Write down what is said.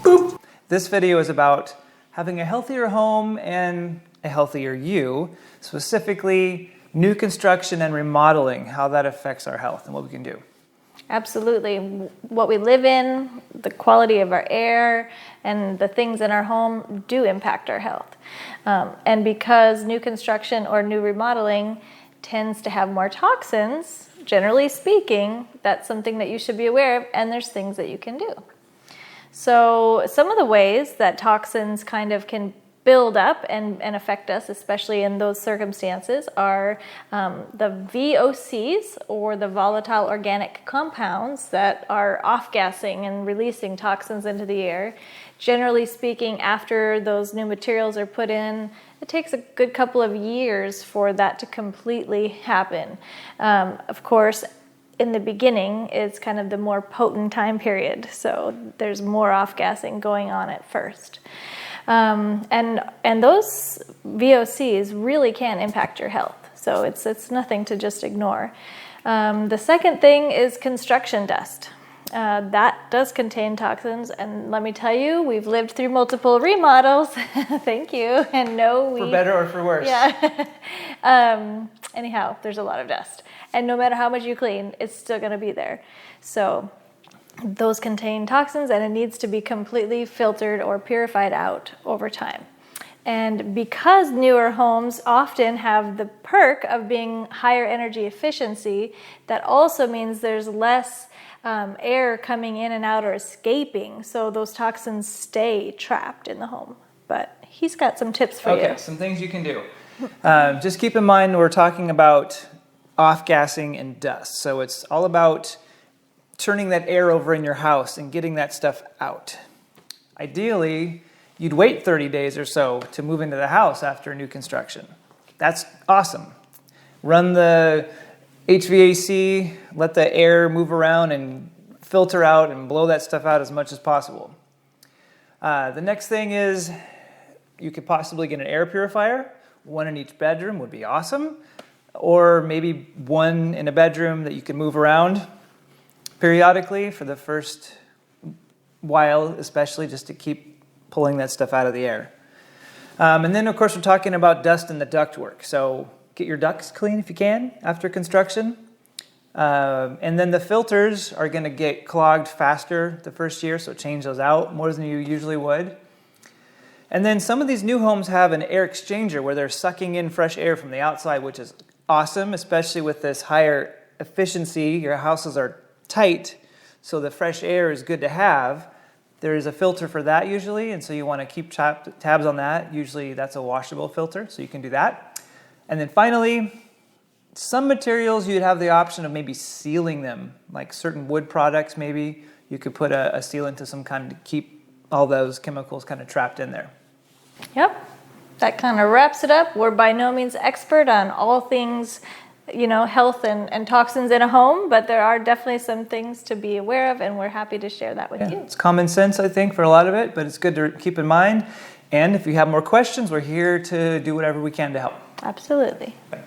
Boop. This video is about having a healthier home and a healthier you, specifically new construction and remodeling, how that affects our health and what we can do. Absolutely. What we live in, the quality of our air, and the things in our home do impact our health. And because new construction or new remodeling tends to have more toxins, generally speaking, that's something that you should be aware of, and there's things that you can do. So some of the ways that toxins kind of can build up and affect us, especially in those circumstances, are the VOCs, or the volatile organic compounds that are off-gassing and releasing toxins into the air. Generally speaking, after those new materials are put in, it takes a good couple of years for that to completely happen. Of course, in the beginning, it's kind of the more potent time period, so there's more off-gassing going on at first. And those VOCs really can impact your health, so it's nothing to just ignore. The second thing is construction dust. That does contain toxins, and let me tell you, we've lived through multiple remodels. Thank you. And For better or for worse. Yeah. Anyhow, there's a lot of dust, and no matter how much you clean, it's still going to be there. So those contain toxins, and it needs to be completely filtered or purified out over time. And because newer homes often have the perk of being higher energy efficiency, that also means there's less air coming in and out or escaping, so those toxins stay trapped in the home. But he's got some tips for you. Okay, some things you can do. Just keep in mind we're talking about off-gassing and dust, so it's all about turning that air over in your house and getting that stuff out. Ideally, you'd wait 30 days or so to move into the house after new construction. That's awesome. Run the HVAC, let the air move around and filter out and blow that stuff out as much as possible. The next thing is you could possibly get an air purifier. One in each bedroom would be awesome. Or maybe one in a bedroom that you can move around periodically for the first while, especially just to keep pulling that stuff out of the air. And then, of course, we're talking about dust in the ductwork. So get your ducts clean if you can after construction. And then the filters are going to get clogged faster the first year, so change those out more than you usually would. And then some of these new homes have an air exchanger where they're sucking in fresh air from the outside, which is awesome, especially with this higher efficiency. Your houses are tight, so the fresh air is good to have. There is a filter for that usually, and so you want to keep tabs on that. Usually that's a washable filter, so you can do that. And then finally, some materials you'd have the option of maybe sealing them, like certain wood products maybe. You could put a sealant to some kind to keep all those chemicals kind of trapped in there. Yep, that kind of wraps it up. We're by no means expert on all things, health and toxins in a home, but there are definitely some things to be aware of, and we're happy to share that with you. It's common sense, I think, for a lot of it, but it's good to keep in mind. And if you have more questions, we're here to do whatever we can to help. Absolutely. Bye.